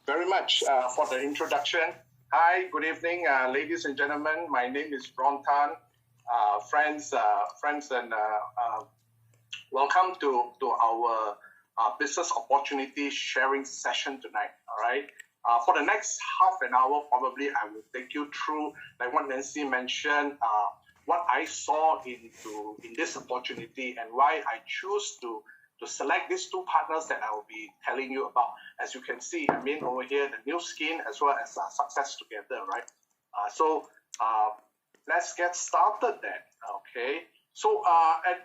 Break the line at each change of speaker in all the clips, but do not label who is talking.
very much for the introduction. Hi, good evening, ladies and gentlemen. My name is Ron Tan. Friends, and welcome to our business opportunity sharing session tonight. All right. For the next half an hour, probably I will take you through, like what Nancy mentioned, what I saw in this opportunity and why I choose to select these two partners that I will be telling you about. As you can see, I mean over here, the Nu Skin as well as Success Together, right? So let's get started then, okay? So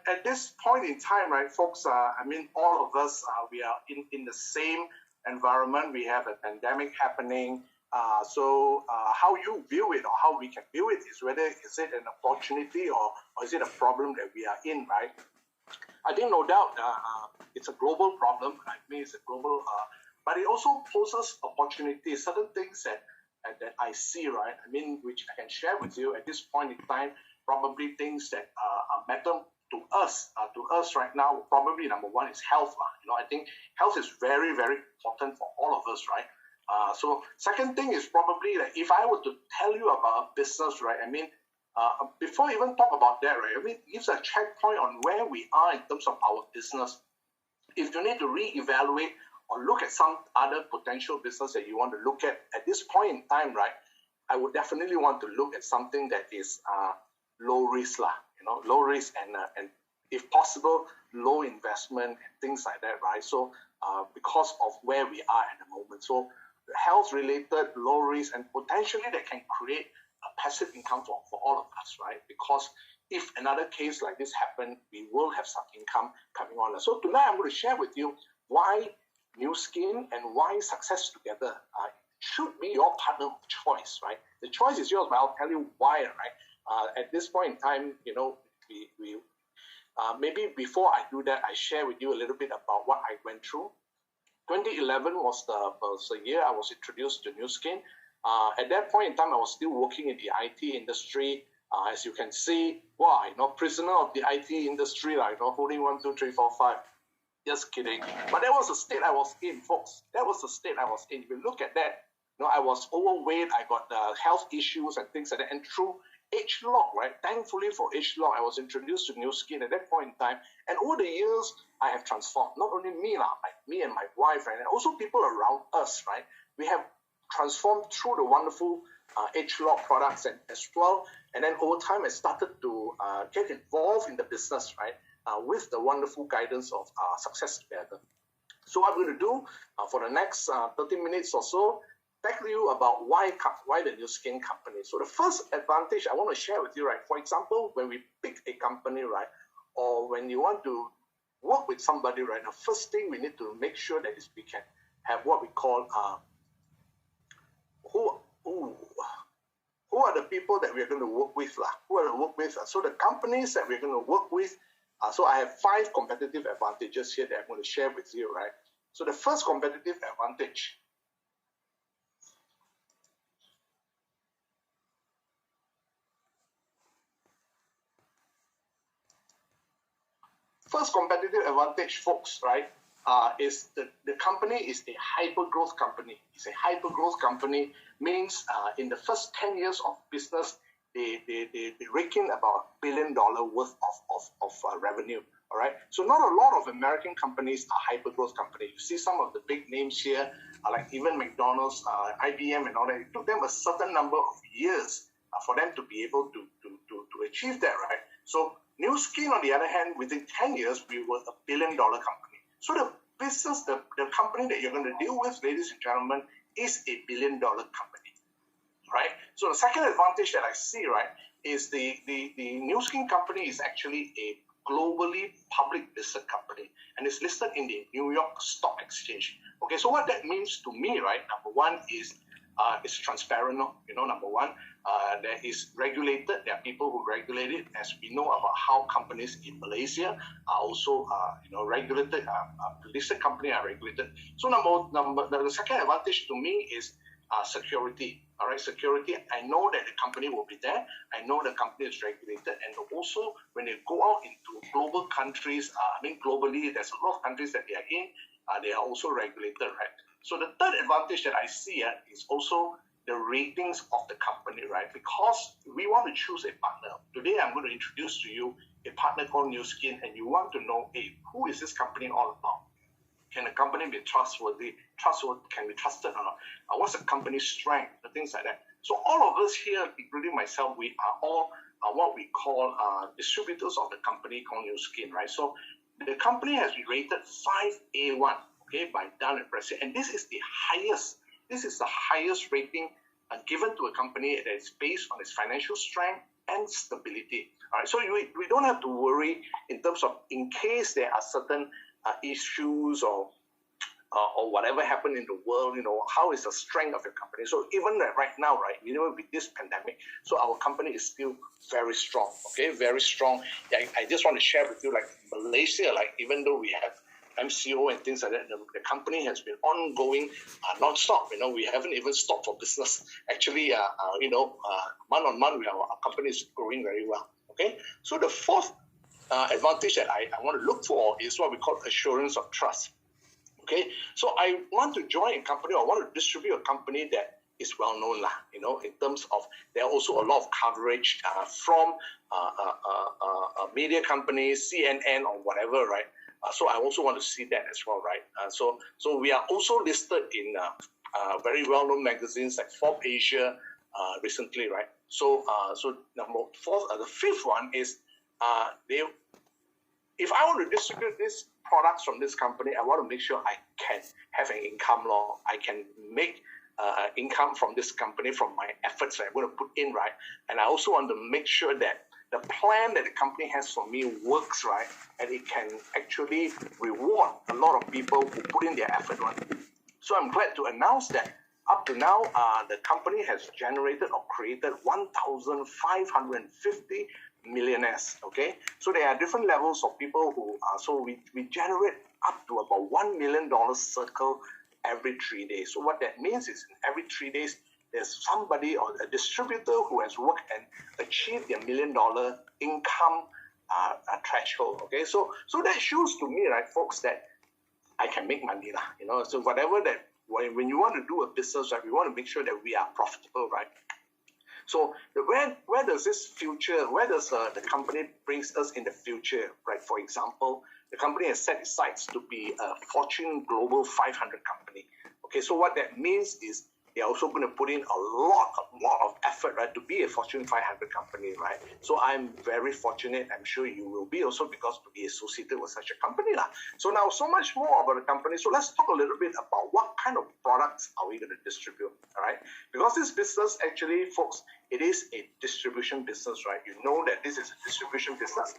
at this point in time, right, folks, I mean, all of us, we are in the same environment. We have a pandemic happening. So how you view it or how we can view it is whether is it an opportunity or is it a problem that we are in, right? I think no doubt it's a global problem. I mean, it's a global, but it also poses opportunities, certain things that I see, right? I mean, which I can share with you at this point in time, probably things that matter to us right now. Probably number one is health. I think health is very, very important for all of us, right? So second thing is probably that if I were to tell you about a business, right? I mean, before I even talk about that, right, I mean, it gives a checkpoint on where we are in terms of our business. If you need to reevaluate or look at some other potential business that you want to look at this point in time, right, I would definitely want to look at something that is low risk, low risk and if possible, low investment and things like that, right? So because of where we are at the moment. So health related, low risk, and potentially that can create a passive income for all of us, right? Because if another case like this happens, we will have some income coming on. So tonight I'm going to share with you why Nu Skin and why Success Together should be your partner of choice, right? The choice is yours, but I'll tell you why, right? At this point in time, we maybe before I do that, I share with you a little bit about what I went through. 2011 was the year I was introduced to Nu Skin. At that point in time, I was still working in the IT industry. As you can see, prisoner of the IT industry, holding 1, 2, 3, 4, 5. Just kidding. But that was the state I was in, folks. That was the state I was in. If you look at that, I was overweight. I got health issues and things like that. And through ageLOC, right? Thankfully for ageLOC, I was introduced to Nu Skin at that point in time. And over the years, I have transformed. Not only me, me and my wife, right? And also people around us, right? We have transformed through the wonderful ageLOC products as well. And then over time, I started to get involved in the business, right? With the wonderful guidance of Success Together. So what I'm going to do for the next 30 minutes or so, tell you about why the Nu Skin company. So the first advantage I want to share with you, right? For example, when we pick a company, right? Or when you want to work with somebody, right? The first thing we need to make sure that is we can have what we call who are the people that we're going to work with, who are to work with. So the companies that we're going to work with, so I have 5 competitive advantages here that I'm going to share with you, right? So the first competitive advantage, folks, right, is the company is a hyper-growth company. It's a hyper-growth company, means in the first 10 years of business, they rake in about $1 billion worth of revenue, all right? So not a lot of American companies are hyper-growth companies. You see some of the big names here, like even McDonald's, IBM and all that. It took them a certain number of years for them to be able to achieve that, right? So Nu Skin, on the other hand, within 10 years, we were $1 billion company. So the business, the company that you're going to deal with, ladies and gentlemen, is $1 billion company, right? So the second advantage that I see, right, is the Nu Skin company is actually a globally public listed company, and it's listed in the New York Stock Exchange. Okay, so what that means to me, right, number one is it's transparent, number one. There is regulated. There are people who regulate it, as we know about how companies in Malaysia are also, regulated. Listed company are regulated. So the second advantage to me is security. All right, security. I know that the company will be there. I know the company is regulated, and also when they go out into global countries, globally, there's a lot of countries that they are in. They are also regulated, right? So the third advantage that I see is also the ratings of the company, right? Because we want to choose a partner. Today, I'm going to introduce to you a partner called Nu Skin, and you want to know, hey, who is this company all about? Can the company be trustworthy? Can be trusted or not? What's the company's strength? The things like that. So all of us here, including myself, we are all what we call distributors of the company called Nu Skin, right? So the company has been rated 5A1, okay, by Dun & Bradstreet, and this is the highest. This is the highest rating given to a company that is based on its financial strength and stability. All right, so we don't have to worry in terms of in case there are certain issues or whatever happened in the world, how is the strength of your company? So even right now, right, with this pandemic, so our company is still very strong, okay, very strong. I just want to share with you, like Malaysia, like even though we have MCO and things like that, the company has been ongoing non-stop. We haven't even stopped for business. Actually, month on month, our company is growing very well. Okay, so the fourth advantage that I want to look for is what we call assurance of trust. Okay, so I want to join a company or want to distribute a company that is well known, in terms of there are also a lot of coverage from media companies, CNN or whatever, right? So I also want to see that as well, right? So we are also listed in very well-known magazines like Forbes Asia recently, right? So the fifth one is if I want to distribute these products from this company, I want to make sure I can have an income law. I can make income from this company from my efforts that I'm going to put in, right? And I also want to make sure that the plan that the company has for me works, right? And it can actually reward a lot of people who put in their effort, right? So I'm glad to announce that up to now, the company has generated or created 1,550 millionaires, okay? So there are different levels of people who are, so we generate up to about $1 million circle every 3 days. So what that means is every 3 days, there's somebody or a distributor who has worked and achieved their $1 million income threshold, okay? So that shows to me, right, folks, that I can make money, So whatever that, when you want to do a business, right, we want to make sure that we are profitable, right? So where does this future, where does the company brings us in the future, right? For example, the company has set its sights to be a Fortune Global 500 company. Okay, so what that means is they're also going to put in a lot of effort, right, to be a Fortune 500 company, right? So I'm very fortunate. I'm sure you will be also, because to be associated with such a company. So now, so much more about the company. So let's talk a little bit about what kind of products are we going to distribute, all right? Because this business, actually, folks, it is a distribution business, right? You know that this is a distribution business.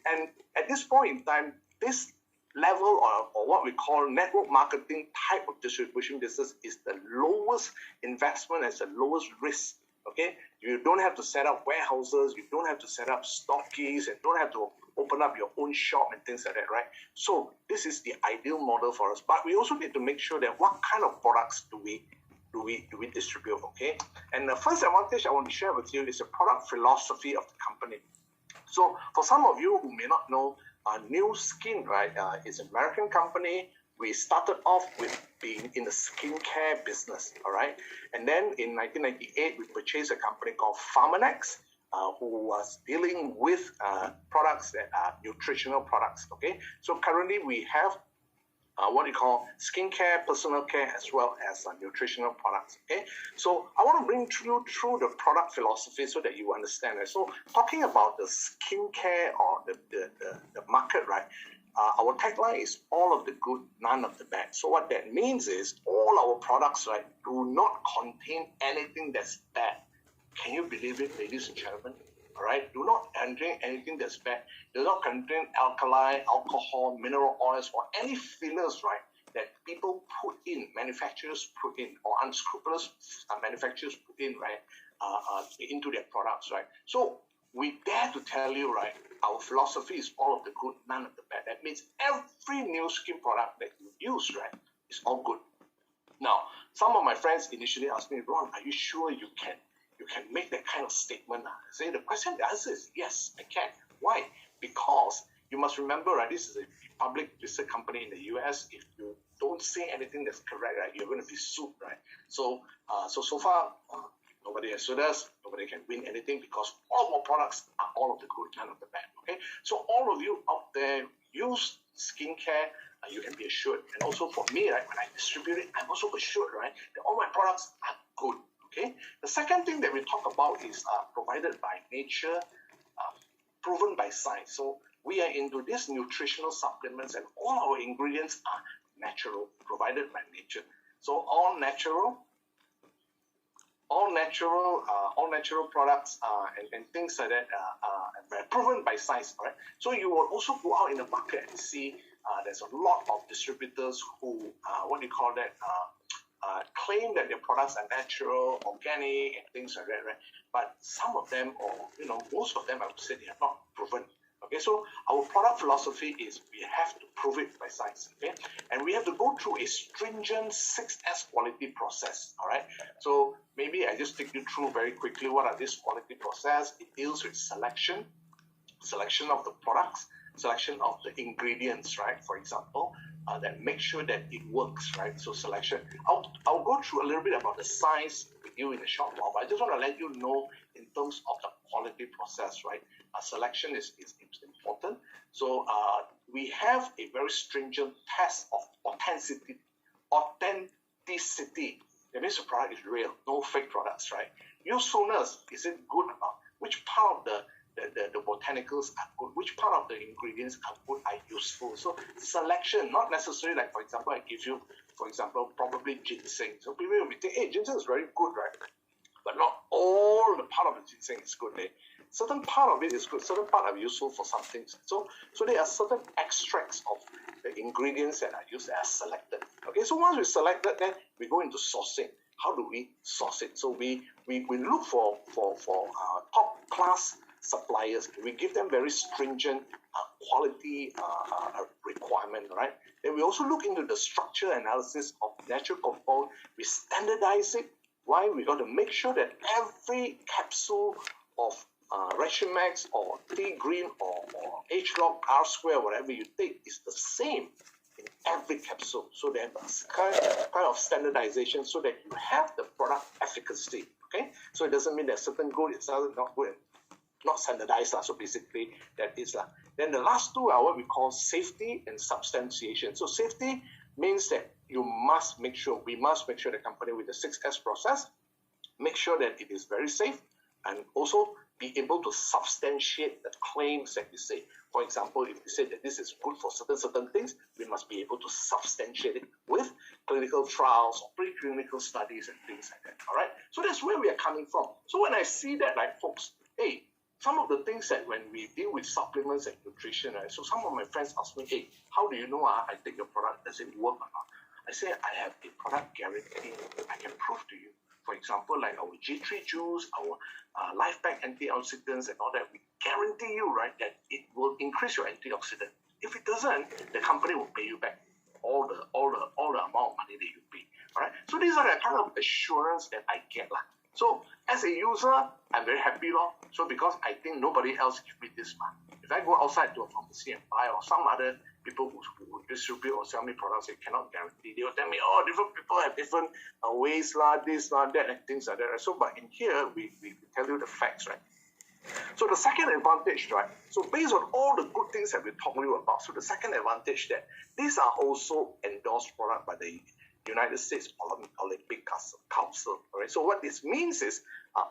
And at this point in time, this level or what we call network marketing type of distribution business is the lowest investment and the lowest risk, okay? You don't have to set up warehouses, you don't have to set up stockies, and don't have to open up your own shop and things like that, right? So this is the ideal model for us. But we also need to make sure that what kind of products do we distribute, okay? And the first advantage I want to share with you is the product philosophy of the company. So for some of you who may not know, Nu Skin, right, is an American company. We started off with being in the skincare business, all right? And then in 1998, we purchased a company called Pharmanex, who was dealing with products that are nutritional products, okay? So currently we have what we call skincare, personal care, as well as nutritional products, okay? So I want to bring you through the product philosophy so that you understand it. So talking about the skincare or the market, right? Our tagline is all of the good, none of the bad. So what that means is all our products, right, do not contain anything that's bad. Can you believe it, ladies and gentlemen? All right, do not contain anything that's bad. Do not contain alkali, alcohol, mineral oils, or any fillers, right, that people put in, manufacturers put in, or unscrupulous manufacturers put in, right, into their products, right? So we dare to tell you, right, our philosophy is all of the good, none of the bad. That means every Nu Skin product that you use, right, is all good. Now, some of my friends initially asked me, Ron, are you sure you can make that kind of statement? I say the answer is yes, I can. Why? Because you must remember, right, this is a public listed company in the US. If you don't say anything that's correct, right, you're going to be sued, right? So so far, nobody has sued us. Nobody can win anything because all of our products are all of the good, none of the bad. Okay, so all of you out there use skincare, you can be assured. And also for me, right, when I distribute it, I'm also assured, right, that all my products are good. Okay. The second thing that we talk about is provided by nature, proven by science. So we are into these nutritional supplements, and all our ingredients are natural, provided by nature. So all natural products and things like that are proven by science. Right? So you will also go out in the market and see there's a lot of distributors who claim that their products are natural, organic, and things like that, right? But some of them, or most of them, I would say they are not proven. Okay, so our product philosophy is we have to prove it by science. Okay, and we have to go through a stringent 6S quality process. All right, so maybe I just take you through very quickly what are this quality process. It deals with selection of the products, selection of the ingredients, right? For example, that make sure that it works, right? So selection. I'll go through a little bit about the science with you in a short while, but I just want to let you know in terms of the quality process, right? Selection is important. So we have a very stringent test of authenticity. That means the product is real, no fake products, right? Usefulness, is it good or not? Which part of the botanicals are good, which part of the ingredients are good, are useful. So selection, not necessarily like, for example, I give you, for example, probably ginseng. So people will think, hey, ginseng is very good, right? But not all the part of the ginseng is good. Certain part of it is good, certain part are useful for some things. So there are certain extracts of the ingredients that are used that are selected. Okay, so once we selected, then we go into sourcing. How do we source it? So we look for top class suppliers. We give them very stringent quality requirement, right? Then we also look into the structure analysis of natural compound. We standardize it. Why? We got to make sure that every capsule of Regimax or T-Green or H-Log, R-Square, whatever you take, is the same in every capsule. So there's kind of standardization so that you have the product efficacy. Okay, so it doesn't mean that certain good is not good, not standardized. So basically that is Then the last two are what we call safety and substantiation. So safety means that we must make sure the company with the 6S process, make sure that it is very safe, and also be able to substantiate the claims that you say. For example, if you say that this is good for certain things, we must be able to substantiate it with clinical trials or preclinical studies and things like that. All right. So that's where we are coming from. So when I see that, like, folks, hey, some of the things that when we deal with supplements and nutrition, right? So some of my friends ask me, hey, how do you know I take your product, does it work or not? I say I have a product guarantee I can prove to you. For example, like our G3 juice, our Life Pack antioxidants and all that, we guarantee you, right, that it will increase your antioxidant. If it doesn't, the company will pay you back all the amount of money that you pay. All right. So these are the kind of assurance that I get. So as a user, I'm very happy. So because I think nobody else gives me this money. If I go outside to a pharmacy and buy, or some other people who distribute or sell me products, they cannot guarantee. They will tell me, oh, different people have different ways, this, that, and things like that. So, but in here, we tell you the facts, right? So the second advantage, right? So based on all the good things that we talked to you about, so the second advantage that these are also endorsed products by the United States Olympic Council. All right. So what this means is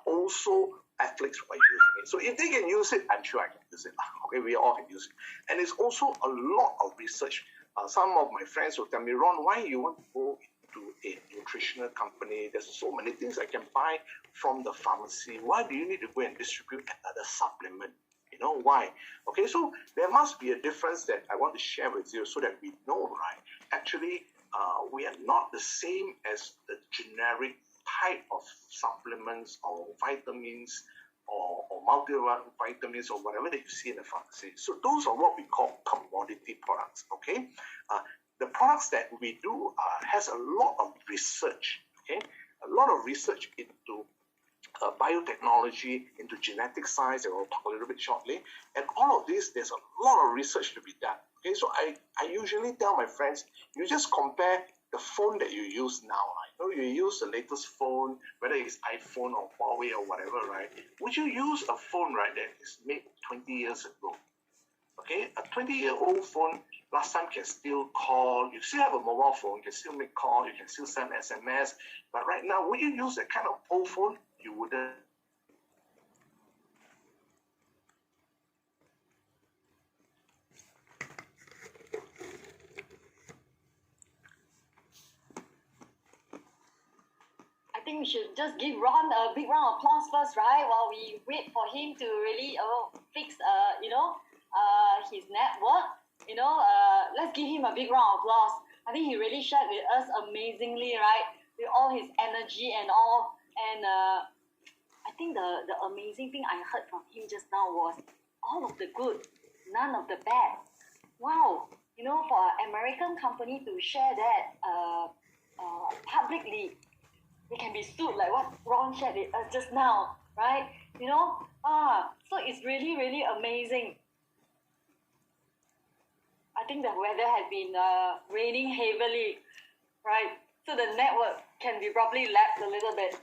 also athletes are using it. So if they can use it, I'm sure I can use it. Okay, we all can use it. And it's also a lot of research. Some of my friends will tell me, Ron, why you want to go into a nutritional company? There's so many things I can buy from the pharmacy. Why do you need to go and distribute another supplement? You know why? Okay, so there must be a difference that I want to share with you so that we know, right? Actually, we are not the same as the generic type of supplements or vitamins or multivitamins or whatever that you see in the pharmacy. So those are what we call commodity products, okay? The products that we do has a lot of research, okay? A lot of research into biotechnology, into genetic science, and we'll talk a little bit shortly. And all of this, there's a lot of research to be done. Okay, so I usually tell my friends, you just compare the phone that you use now, right? You know, you use the latest phone, whether it's iPhone or Huawei or whatever, right? Would you use a phone, right, that is made 20 years ago? Okay, a 20-year-old phone last time can still call. You still have a mobile phone, you can still make call, you can still send SMS. But right now, would you use that kind of old phone? You wouldn't.
I think we should just give Ron a big round of applause first, right? While we wait for him to really fix his network. Let's give him a big round of applause. I think he really shared with us amazingly, right? With all his energy and all. And I think the amazing thing I heard from him just now was all of the good, none of the bad. Wow, for an American company to share that publicly, they can be sued like what Ron shared with us just now, right? So it's really, really amazing. I think the weather has been raining heavily, right? So the network can be probably lagged a little bit.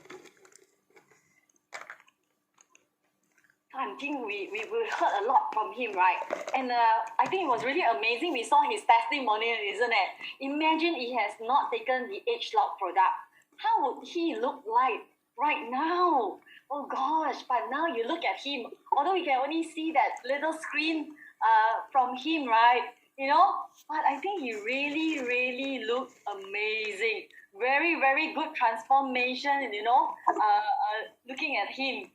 I think we heard a lot from him, right? And I think it was really amazing. We saw his testimonial, isn't it? Imagine he has not taken the ageLOC product. How would he look like right now? Oh gosh, but now you look at him, although we can only see that little screen from him, right? But I think he really, really looked amazing. Very, very good transformation, looking at him.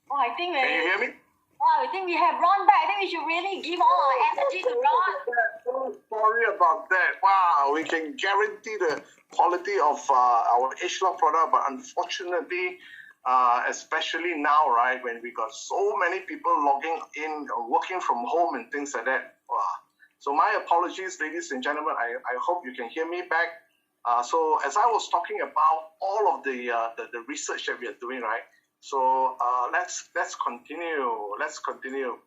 Oh, I think
Can you hear me?
I think we have Ron back. I think we should really give all our energy to Ron.
So sorry about that. Wow, we can guarantee the quality of our ageLOC product, but unfortunately, especially now, right, when we got so many people logging in, working from home and things like that. Wow. So my apologies, ladies and gentlemen. I hope you can hear me back. So as I was talking about all of the research that we are doing, right? So let's continue. Let's continue.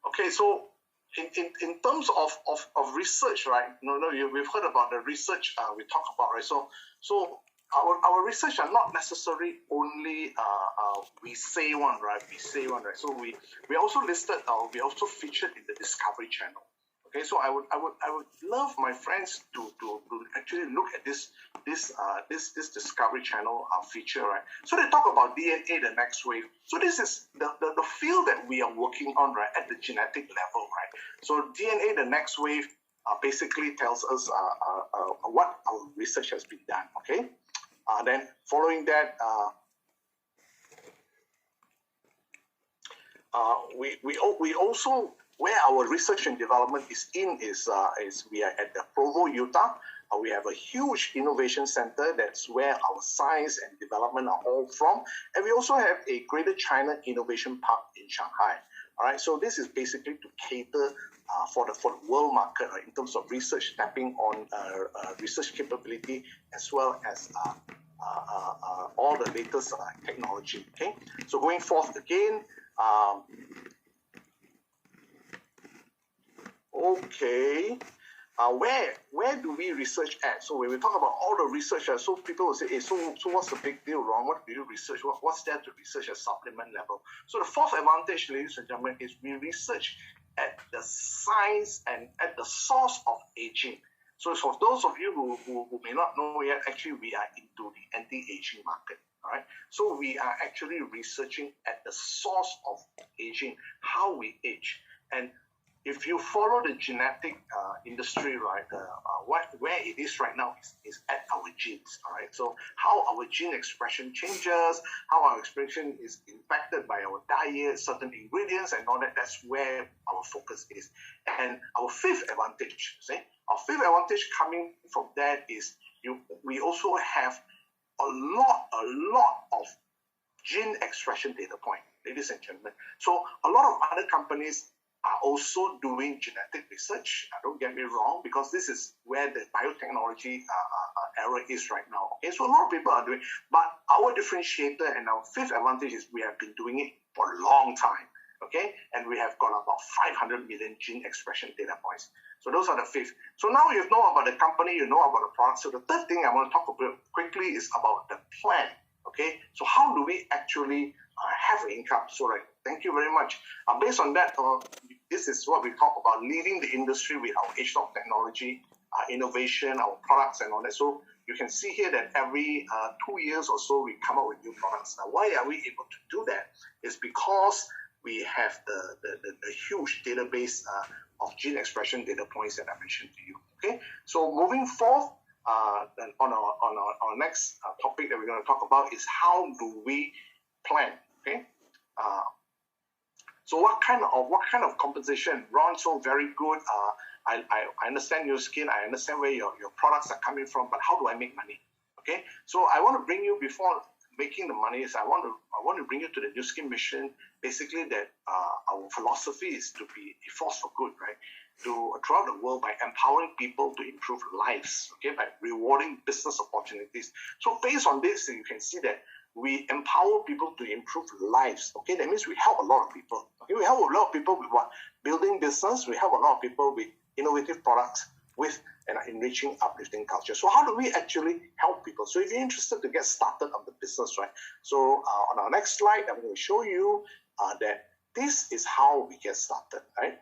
Okay, so in terms of research, right? We've heard about the research we talk about, right? So our research are not necessarily only we say one, right? So we also listed, we also featured in the Discovery Channel. Okay, so I would love my friends to actually look at this Discovery Channel feature, right? So they talk about DNA, the next wave. So this is the field that we are working on, right, at the genetic level, right? So DNA, the next wave, basically tells us what our research has been done. Okay, then following that, we also, where our research and development is we are at the Provo, Utah. We have a huge innovation center. That's where our science and development are all from. And we also have a Greater China Innovation Park in Shanghai. All right, so this is basically to cater for the world market, right, in terms of research, tapping on research capability as well as all the latest technology. Okay, so going forth again. Okay, where do we research at? So when we talk about all the research, so people will say, hey, so what's the big deal, Ron? What do you research? What's there to research at supplement level? So the fourth advantage, ladies and gentlemen, is we research at the science and at the source of aging. So for those of you who may not know yet, actually we are into the anti-aging market. All right, so we are actually researching at the source of aging, how we age. And if you follow the genetic industry, right, where it is right now is at our genes, all right? So how our gene expression changes, how our expression is impacted by our diet, certain ingredients and all that, that's where our focus is. And our fifth advantage coming from that is we also have a lot of gene expression data point, ladies and gentlemen. So a lot of other companies are also doing genetic research. Don't get me wrong, because this is where the biotechnology era is right now. Okay, so a lot of people are doing, but our differentiator and our fifth advantage is we have been doing it for a long time. okay? And we have got about 500 million gene expression data points. So those are the fifth. So now you know about the company, you know about the product. So the third thing I want to talk about quickly is about the plan, okay? So how do we actually have income? So like, thank you very much. Based on that, this is what we talk about, leading the industry with our HTOP technology, innovation, our products and all that. So you can see here that every 2 years or so, we come up with new products. Now, why are we able to do that? It's because we have the huge database of gene expression data points that I mentioned to you. Okay, so moving forth, then on our next topic that we're going to talk about is how do we plan? Okay, so what kind of composition? Ron, so very good. I understand your skin. I understand where your products are coming from, but how do I make money? Okay, so I want to bring you before making the money. Is I want to bring you to the Nu Skin mission. Basically, that our philosophy is to be a force for good, right? Throughout the world by empowering people to improve lives. Okay, by rewarding business opportunities. So based on this, you can see that we empower people to improve lives. Okay, that means we help a lot of people. Okay, we help a lot of people with what? Building business. We help a lot of people with innovative products, with an enriching, uplifting culture. So how do we actually help people? So if you're interested to get started on the business, right? So on our next slide, I'm going to show you that this is how we get started, right?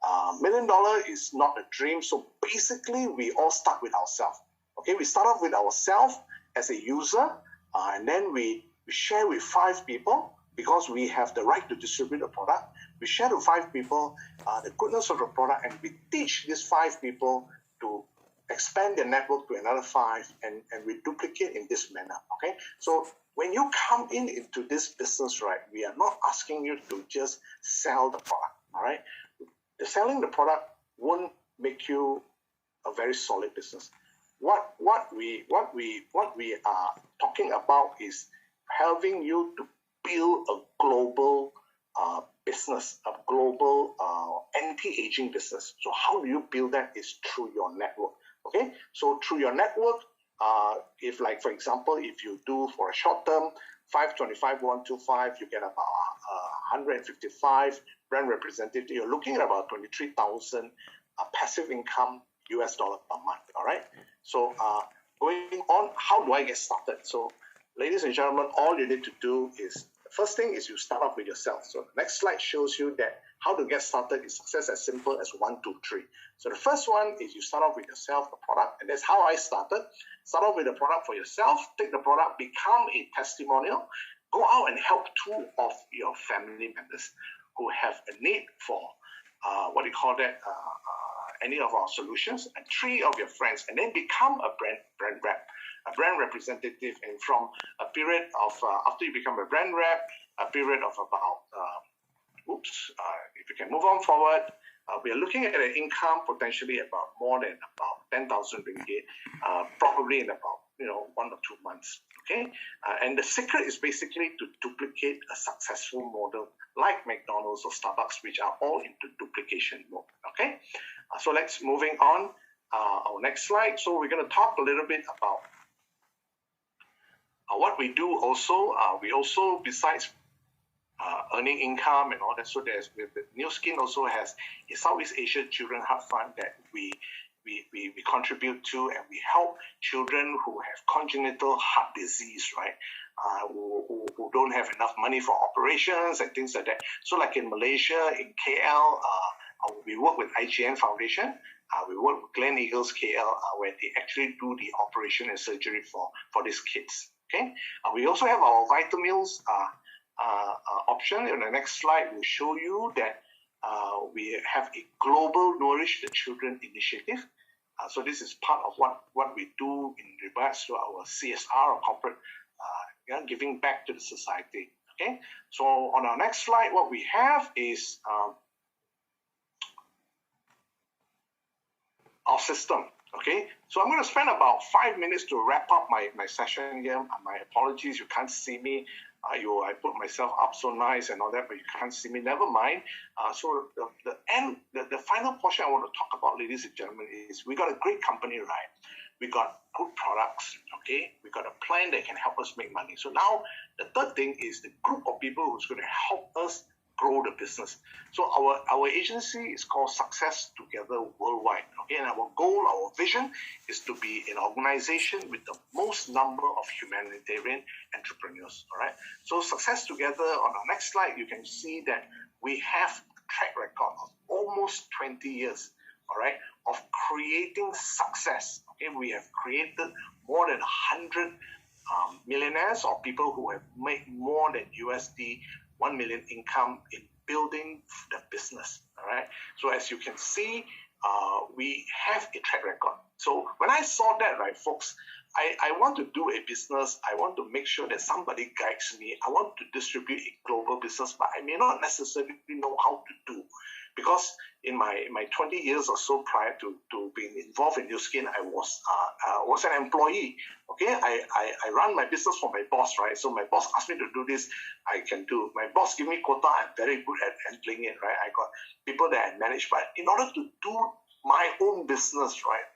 $1 million is not a dream. So basically, we all start with ourselves. Okay, we start off with ourselves as a user, and then we share with 5 people because we have the right to distribute a product. We share to 5 people the goodness of the product, and we teach these 5 people to expand their network to another 5, and we duplicate in this manner. Okay, so when you come into this business, right, we are not asking you to just sell the product. All right, selling the product won't make you a very solid business. What we are talking about is helping you to build a global business, a global anti-aging business. So how do you build that? Is through your network. Okay, so through your network, if like for example, if you do for a short term 525 125, you get about 155 brand representatives. You're looking at about 23,000 passive income US dollar per month. All right. So going on, how do I get started? So ladies and gentlemen, all you need to do is, the first thing is you start off with yourself. So the next slide shows you that how to get started is success as simple as 1, 2, 3. So the first one is you start off with yourself, the product, and that's how I started. Start off with the product for yourself, take the product, become a testimonial, go out and help 2 of your family members who have a need for what do you call that? Any of our solutions, and 3 of your friends, and then become a brand rep, a brand representative. And from a period of after you become a brand rep, a period of about if you can move on forward, we are looking at an income potentially about more than about 10,000 ringgit, probably in about 1 or 2 months. Okay, and the secret is basically to duplicate a successful model like McDonald's or Starbucks, which are all into duplication mode. Okay, so let's moving on. Our next slide. So we're going to talk a little bit about what we do. Also, we also, besides earning income and all that, so there's the Nu Skin also has a Southeast Asia Children Heart Fund that we contribute to, and we help children who have congenital heart disease, right? Who don't have enough money for operations and things like that. So like in Malaysia, in KL, we work with IGN Foundation. We work with Glen Eagles KL, where they actually do the operation and surgery for these kids. Okay. We also have our Vitamills option. In the next slide, we'll show you that we have a global Nourish the Children initiative. So this is part of what we do in regards to our CSR or corporate giving back to the society. Okay. So on our next slide, what we have is our system. Okay, so I'm going to spend about 5 minutes to wrap up my session here. My apologies, you can't see me. I put myself up so nice and all that, but you can't see me. Never mind. So the final portion I want to talk about, ladies and gentlemen, is we got a great company, right? We got good products. Okay, we got a plan that can help us make money. So now the third thing is the group of people who's going to help us grow the business. So our agency is called Success Together Worldwide. Okay, and our goal, our vision is to be an organization with the most number of humanitarian entrepreneurs. All right. So Success Together, on our next slide, you can see that we have a track record of almost 20 years. All right, of creating success. Okay, we have created more than 100 millionaires or people who have made more than USD 1 million income in building the business. All right. So as you can see, we have a track record. So when I saw that, right, folks, I want to do a business. I want to make sure that somebody guides me. I want to distribute a global business, but I may not necessarily know how to do. Because in my 20 years or so prior to being involved in Nu Skin, I was an employee. Okay, I run my business for my boss, right? So my boss asked me to do this, I can do. My boss give me quota, I'm very good at handling it, right? I got people that I manage, but in order to do my own business, right,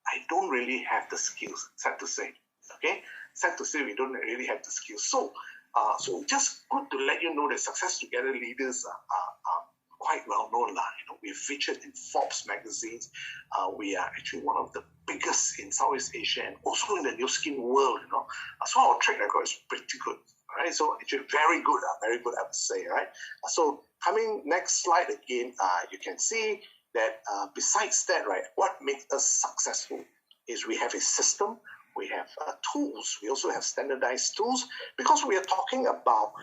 I don't really have the skills, sad to say. Okay, sad to say we don't really have the skills. So just good to let you know that Success Together leaders are quite well known. We're featured in Forbes magazines. We are actually one of the biggest in Southeast Asia and also in the Nu Skin world. So our track record is pretty good. All right, so actually very good, I would say. Right. So coming next slide again, you can see that besides that, right, what makes us successful is we have a system. We have tools. We also have standardized tools because we are talking about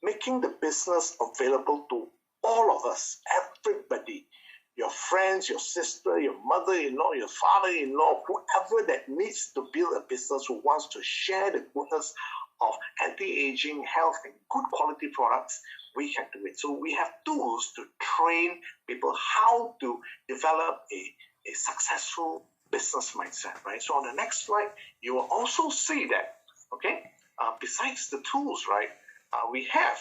making the business available to all of us, everybody, your friends, your sister, your mother-in-law, your father-in-law, whoever that needs to build a business, who wants to share the goodness of anti-aging, health, and good quality products, we can do it. So we have tools to train people how to develop a successful business mindset, right? So on the next slide, you will also see that, okay, besides the tools, right, we have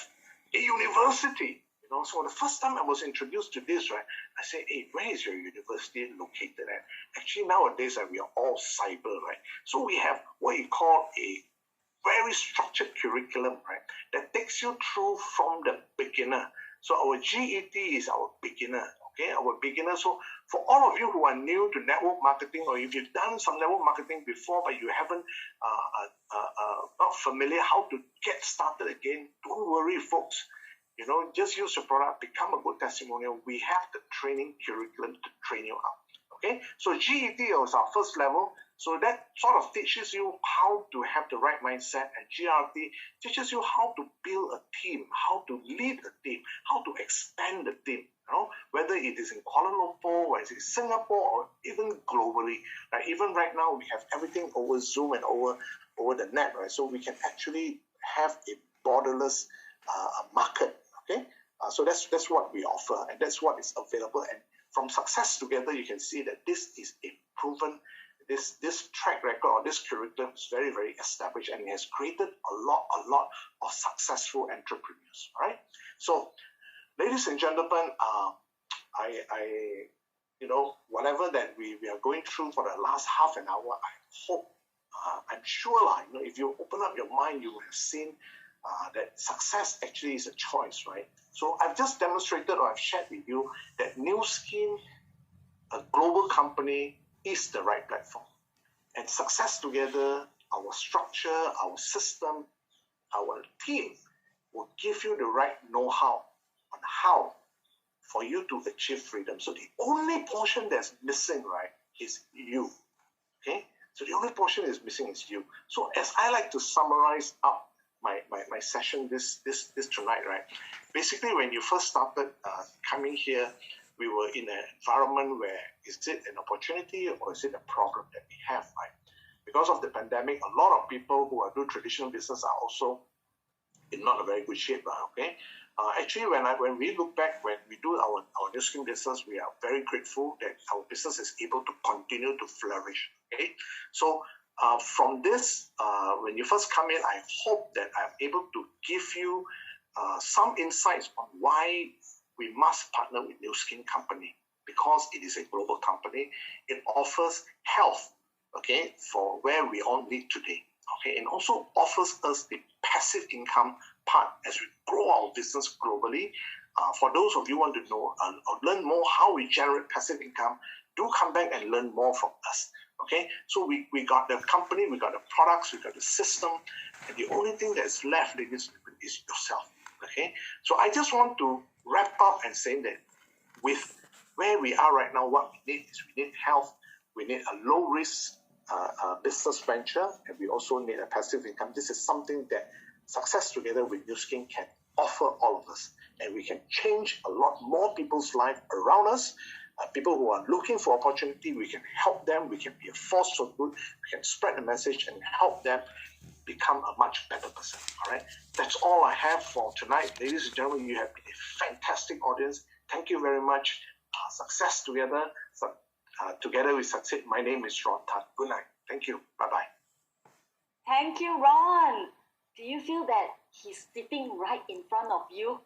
a university. So the first time I was introduced to this, right, I said, hey, where is your university located at? Actually, nowadays, we are all cyber, right? So we have what you call a very structured curriculum, right, that takes you through from the beginner. So our GET is our beginner, okay, our beginner. So for all of you who are new to network marketing, or if you've done some network marketing before, but you haven't, not familiar how to get started again, don't worry, folks. Just use your product, become a good testimonial. We have the training curriculum to train you up. Okay, so GET was our first level. So that sort of teaches you how to have the right mindset, and GRT teaches you how to build a team, how to lead a team, how to expand the team. Whether it is in Kuala Lumpur, or it's in Singapore, or even globally. Right? Even right now, we have everything over Zoom and over the net, right? So we can actually have a borderless market. Okay, so that's what we offer, and that's what is available. And from Success Together, you can see that this is a proven, this track record or this curriculum is very, very established, and it has created a lot of successful entrepreneurs. All right. So, ladies and gentlemen, whatever that we are going through for the last half an hour, I hope, I'm sure, if you open up your mind, you will have seen that success actually is a choice, right? So I've just demonstrated, or I've shared with you, that Nu Skin, a global company, is the right platform. And Success Together, our structure, our system, our team will give you the right know-how on how for you to achieve freedom. So the only portion that's missing, right, is you. Okay? So the only portion is missing is you. So as I like to summarize up my session this tonight, right? Basically, when you first started coming here, we were in an environment where is it an opportunity or is it a problem that we have, right? Because of the pandemic, a lot of people who are doing traditional business are also in not a very good shape, okay? Actually, when we look back, when we do our Nu Skin business, we are very grateful that our business is able to continue to flourish, okay? So from this, when you first come in, I hope that I'm able to give you some insights on why we must partner with Nu Skin Company, because it is a global company. It offers health, okay, for where we all need today, okay, and also offers us the passive income part as we grow our business globally. For those of you who want to know or learn more how we generate passive income, do come back and learn more from us. Okay, so we got the company, we got the products, we got the system, and the only thing that's left, ladies, is yourself. Okay, so I just want to wrap up and say that with where we are right now, what we need is we need health, we need a low risk business venture, and we also need a passive income. This is something that Success Together with Nu Skin can offer all of us, and we can change a lot more people's life around us. People who are looking for opportunity, we can help them, we can be a force for good, we can spread the message and help them become a much better person. All right, that's all I have for tonight. Ladies and gentlemen, you have been a fantastic audience. Thank you very much. Success Together, together we succeed. My name is Ron Tan. Good night. Thank you. Bye-bye.
Thank you, Ron. Do you feel that he's sitting right in front of you?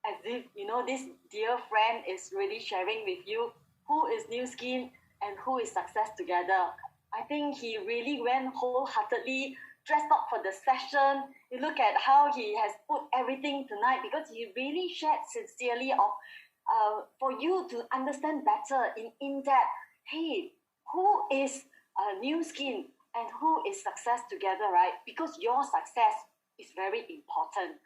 As if, this dear friend is really sharing with you who is Nu Skin and who is Success Together. I think he really went wholeheartedly, dressed up for the session. You look at how he has put everything tonight, because he really shared sincerely of for you to understand better in depth. Hey, who is Nu Skin and who is Success Together, right? Because your success is very important.